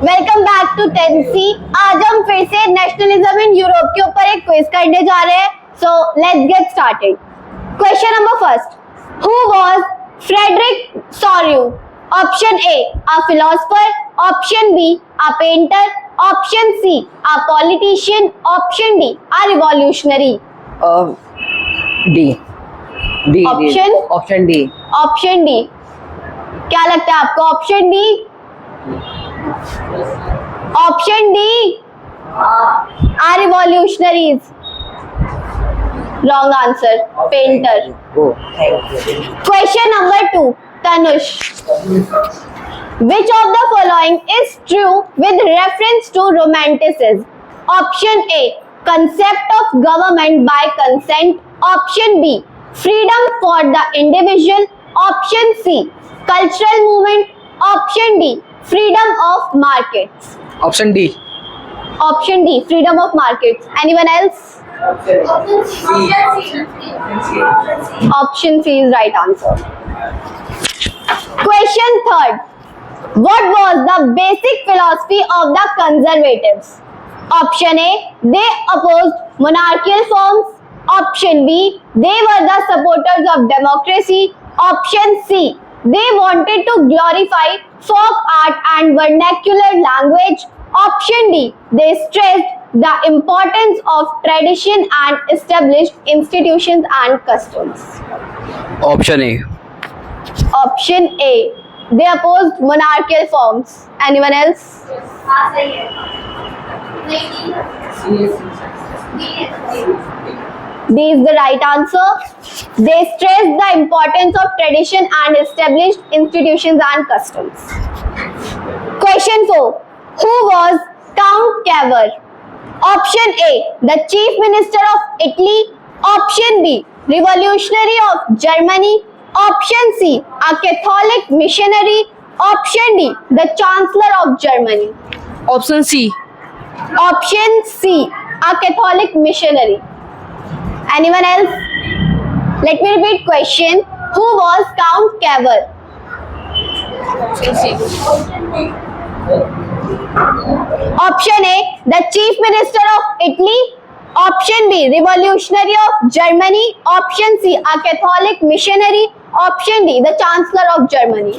Welcome back to 10C। आज हम फिर से नेशनलिज्म इन यूरोप के ऊपर एक क्विज करने जा रहे हैं। So let's get started. Question number first, who was Frederic Sorrieu? Option A, a philosopher, option B, a painter, option C, a politician, option D, a revolutionary. D D option D. Option D, क्या लगता है आपको? Option D, option D, a revolutionaries. Wrong answer, painter. Question number 2, Tanush, which of the following is true with reference to romanticism? Option A, concept of government by consent. Option B, freedom for the individual. Option C, cultural movement. Option D, freedom of markets. Option D. Option D, freedom of markets. Anyone else? Option C is right answer. Question third, what was the basic philosophy of the conservatives? Option A, they opposed monarchical forms. Option B, they were the supporters of democracy. Option C, they wanted to glorify folk art and vernacular language. Option D, they stressed the importance of tradition and established institutions and customs. Option A. Option A, they opposed monarchical forms. Anyone else? D is the right answer. They stressed the importance of tradition and established institutions and customs. Question 4, who was Count Cavour? Option A, the chief minister of Italy. Option B, revolutionary of Germany. Option C, a Catholic missionary. Option D, the chancellor of Germany. Option C. Option C, a Catholic missionary. Anyone else? Let me repeat question. Who was Count Cavour? Option A, the chief minister of Italy. Option B, revolutionary of Germany. Option C, a Catholic missionary. Option D, the chancellor of Germany.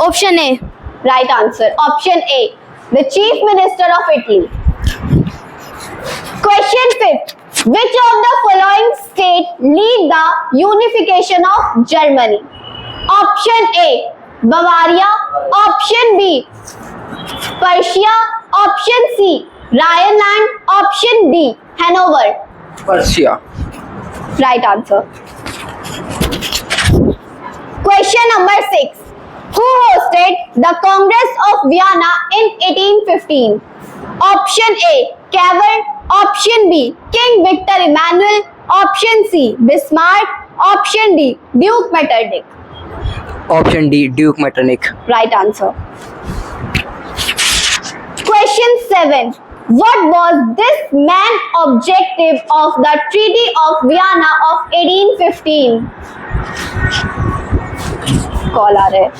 Option A, right answer. Option A, the chief minister of Italy. Question 5, which of the following states lead the unification of Germany? Option A, Bavaria. Option B, Prussia. Option C, Rhineland. Option D, Hanover. Prussia. Right answer. Question number 6, who hosted the Congress of Vienna in 1815? Option A, Cavour. Option B, King Victor Emmanuel. Option C, Bismarck. Option D, Duke Metternich. Option D, Duke Metternich. Right answer. Question 7, what was this main objective of the Treaty of Vienna of 1815? Call आ रहे हैं.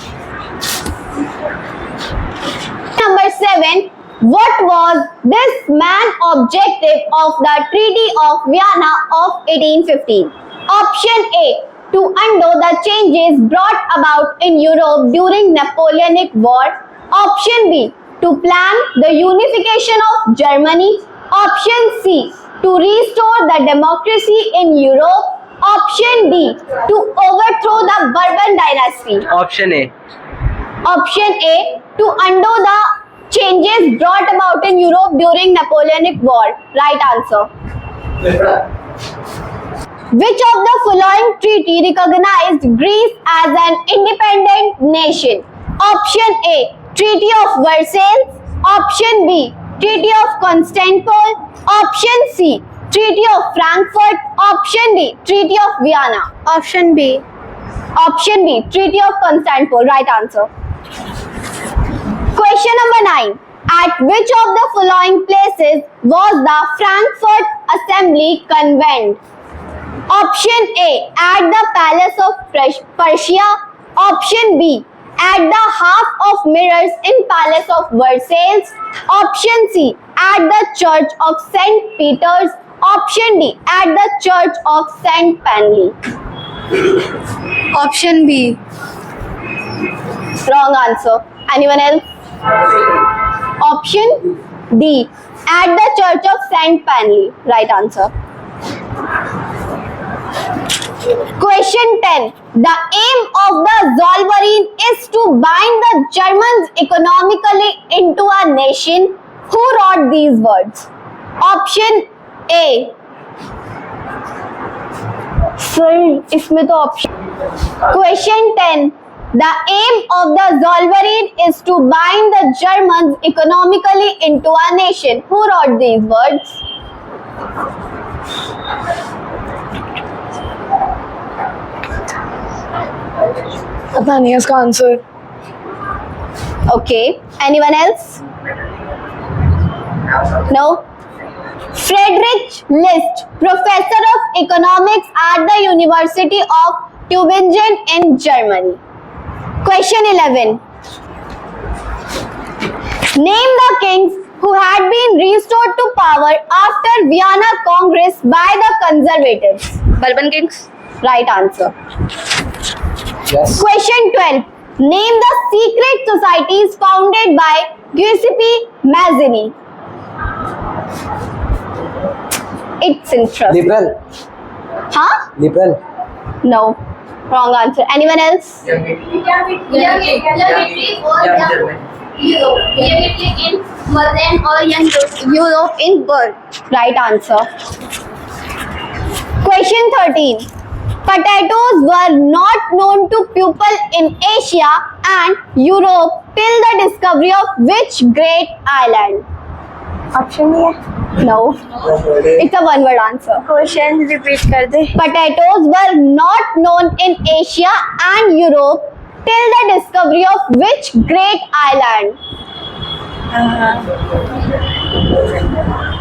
Number 7, what was this main objective of the Treaty of Vienna of 1815? Option A, to undo the changes brought about in Europe during Napoleonic War. Option B, to plan the unification of Germany. Option C, to restore the democracy in Europe. Option D, to overthrow the Bourbon dynasty. Option A. Option A, to undo the changes brought about in Europe during Napoleonic War. Right answer. Which of the following treaty recognized Greece as an independent nation? Option A, Treaty of Versailles. Option B, Treaty of Constantinople. Option C, Treaty of Frankfurt. Option D, Treaty of Vienna. Option B. Option B, Treaty of Constantinople. Right answer. Question number 9. At which of the following places was the Frankfurt Assembly convened? Option A, at the Palace of Persia. Option B, at the half of mirrors in Palace of Versailles. Option C, at the Church of St. Peter's. Option D, at the Church of St. Panley. Option B. Wrong answer. Anyone else? Option D, at the Church of St. Panley. Right answer. Question 10. The aim of the Zollverein is to bind the Germans economically into a nation. Who wrote these words? Option A. Sir इसमें तो option. Question 10. The aim of the Zollverein is to bind the Germans economically into a nation. Who wrote these words? पता नहीं है इसका answer. Okay. Anyone else? No? Friedrich List, professor of economics at the University of Tübingen in Germany. Question 11. Name the kings who had been restored to power after Vienna Congress by the Conservatives. Bourbon Kings. Right answer. Yes. Question 12. Name the secret societies founded by Giuseppe Mazzini. It's interesting. Liberal. Huh? Liberal. No. Wrong answer. Anyone else? Europe in Berlin. Right answer. Question 13. Potatoes were not known to people in Asia and Europe till the discovery of which great island? Option B है. No. It's a one-word answer. Question repeat कर दे. Potatoes were not known in Asia and Europe till the discovery of which great island?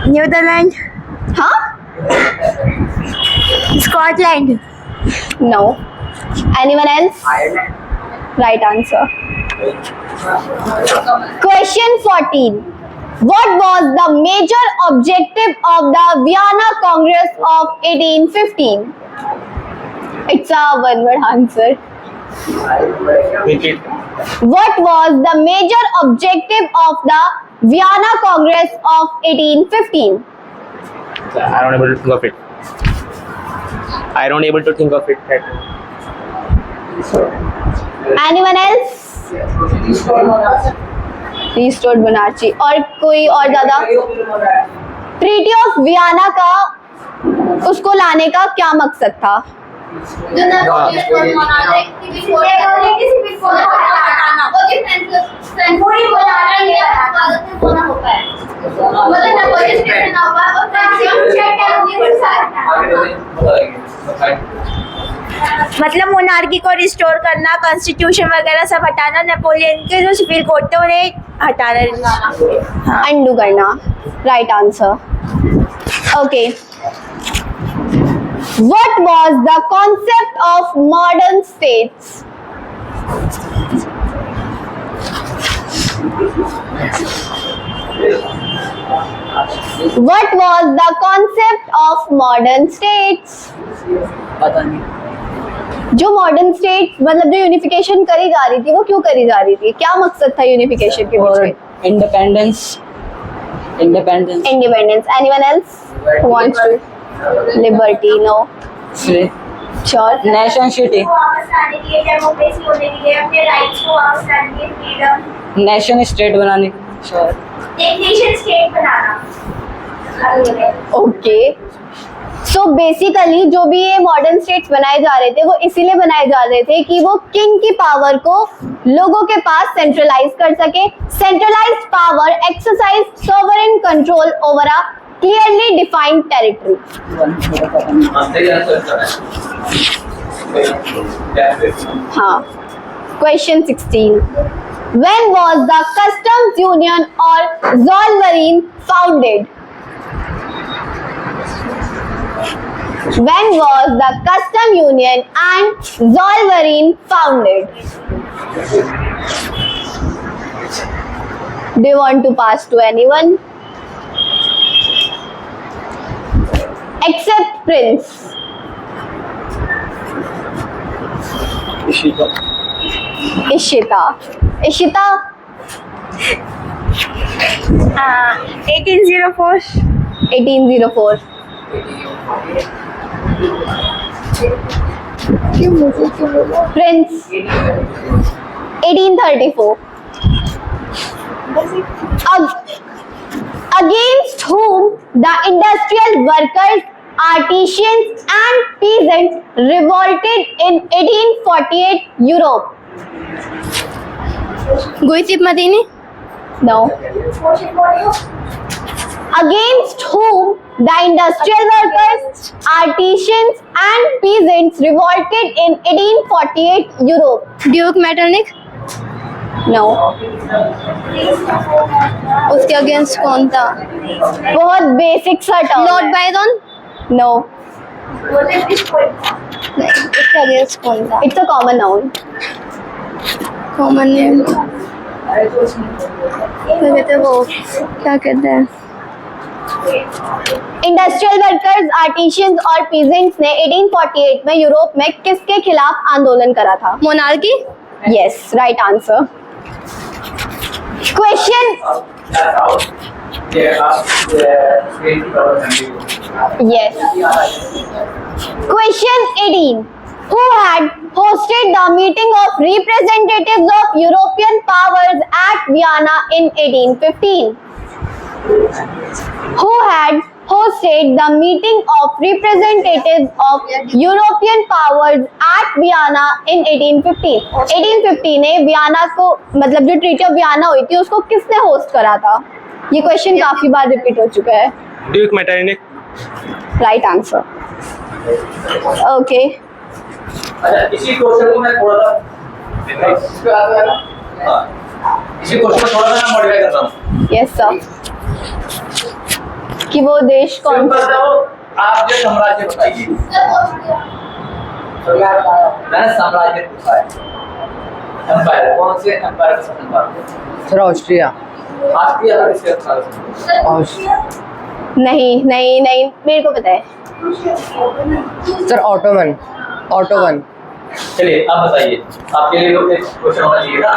Netherlands. Huh? Scotland. No. Anyone else? Ireland. Right answer. Question 14. What was the major objective of the Vienna Congress of 1815? It's a one-word answer. Repeat. What was the major objective of the Vienna Congress of 1815? I don't able to think of it. I don't able to think of it. Anyone else? Restored monarchy. और कोई और ज्यादा? Treaty of Vienna का उसको लाने का क्या मकसद था? मतलब मोनार्की को रिस्टोर करना, कॉन्स्टिट्यूशन वगैरह सब हटाना, नेपोलियन के जो सिविल कोड थे उन्हें हटाना. अंडू करना. Right answer. Okay. What was the concept of modern states? What was the concept of modern states? पता नहीं. जो मॉडर्न स्टेट मतलब जो यूनिफिकेशन करी जा रही थी वो क्यों करी जा रही थी? क्या मकसद था यूनिफिकेशन के और पीछे? Independence. Independence. Anyone else who wants to? Liberty. No. Sure. Nation city. वापस लाने के लिए, डेमोक्रेसी होने के लिए, अपने राइट्स को वापस लाने के लिए, फ्रीडम, नेशन स्टेट बनाने के. Sure. एक नेशन स्टेट बनाना. ओके. सो बेसिकली जो भी ये मॉडर्न स्टेट्स बनाए जा रहे थे वो इसीलिए बनाए जा रहे थे कि वो किंग की पावर को लोगों के पास सेंट्रलाइज कर सके. Centralised power exercise sovereign control over a clearly defined territory. हाँ. Question 16. When was the customs union or Zollverein founded? When was the custom union and Zollverein founded? Do you want to pass to anyone? Except Prince. Ishita. Ishita. Ishita? 1804. 1804. Prince. 1834. Against whom the industrial workers, artisans and peasants revolted in 1848 Europe? Guisip Madini. No. Against whom the industrial workers, artisans and peasants revolted in 1848 Europe? Duke Metternich. No. उसके against कौन था? बहुत basic सा term Lord Byron. No. उसके against कौन था? It's a common noun. Common name क्या कहते हैं वो? क्या कहते हैं? इंडस्ट्रियल वर्कर्स, आर्टिशियंस और पीजेंट्स ने 1848 में यूरोप में किसके खिलाफ आंदोलन करा था? Monarchy. Yes, right answer. Question yes. Question 18. Who had hosted the meeting of representatives of European powers at Vienna in 1815? Who had hosted the meeting of representatives of European powers at Vienna in 1815? 1815 में Vienna को मतलब जो treaty of Vienna हुई थी उसको किसने host करा था? ये क्वेश्चन काफी बार रिपीट हो चुका है. Duke Metternich. Right answer. Okay. इसी क्वेश्चन को मैं थोड़ा सा इसी क्वेश्चन को थोड़ा सा मॉडिफाई करता हूँ. Yes sir. कि वो देश कौन सिंपल सा वो आप जो साम्राज्य बताइए. मैंने साम्राज्य पूछा है. एम्पायर कौन से एम्पायर का शासन था? Sir Austria. ऑस्ट्रिया का किसके शासन? नहीं नहीं नहीं मेरे को पता है. Sir Ottoman. ऑटोवन. चलिए आप बताइए. आपके लिए लोग एक क्वेश्चन होना चाहिए था.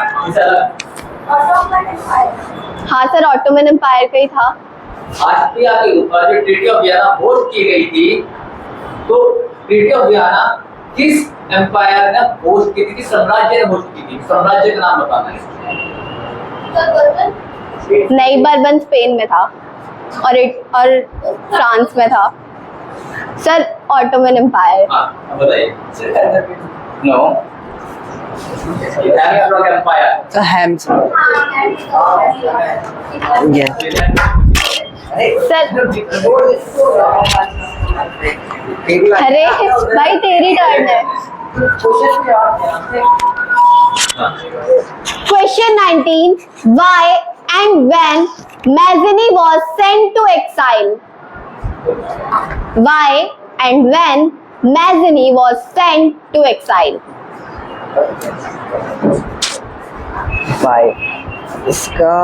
हाँ सर, ऑटोमन एम्पायर का ही था. ऑस्ट्रिया के ऊपर जो ट्रीटी ऑफ वियना होस्ट की गई थी, तो ट्रीटी ऑफ वियना किस एम्पायर ने होस्ट की थी? किस साम्राज्य ने होस्ट की थी? साम्राज्य का नाम बताना है. नहीं, बर्बन स्पेन में था और फ्रांस में था. Sir Ottoman empire. हाँ बताइए. नो. Habsburg empire. सर हैम्स. यस. सर अरे भाई तेरी टर्न है. Question 19. Why and when Mazzini was sent to exile? Why and when Mazzini was sent to exile? Bye. इसका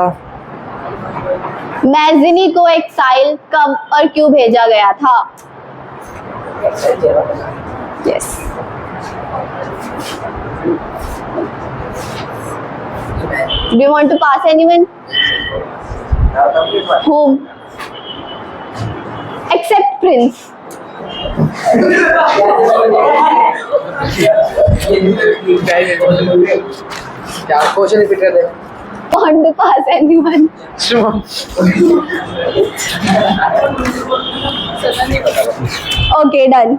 मैज़िनी को एक्साइल कब और क्यों भेजा गया था? Yes. Do you want to pass anyone? Whom? Except Prince. क्या क्वेश्चन रिपीट कर दे. Want to pass anyone? Okay, done.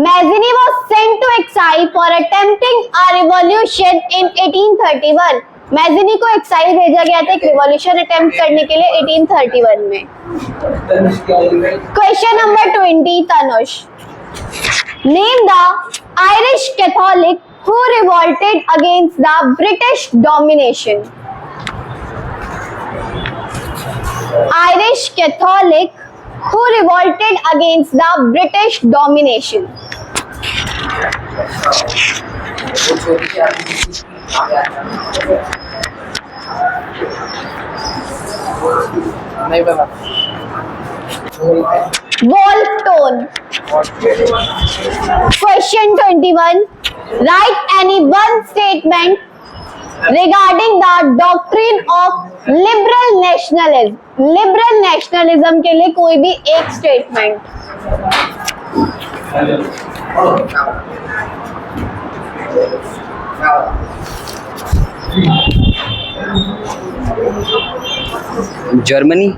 Mazzini was sent to exile for attempting a revolution in 1831. Mazzini को एक्साइल भेजा गया था एक रिवॉल्यूशन अटेम्प्ट करने के लिए 1831 में. Question number 20. Tanush. Name the Irish Catholic who revolted against the British domination. Irish Catholic who revolted against the British domination? नहीं पता Wolf Tone. Question 21. Write any one statement regarding the doctrine of liberal nationalism. Liberal nationalism के लिए कोई भी एक statement. Germany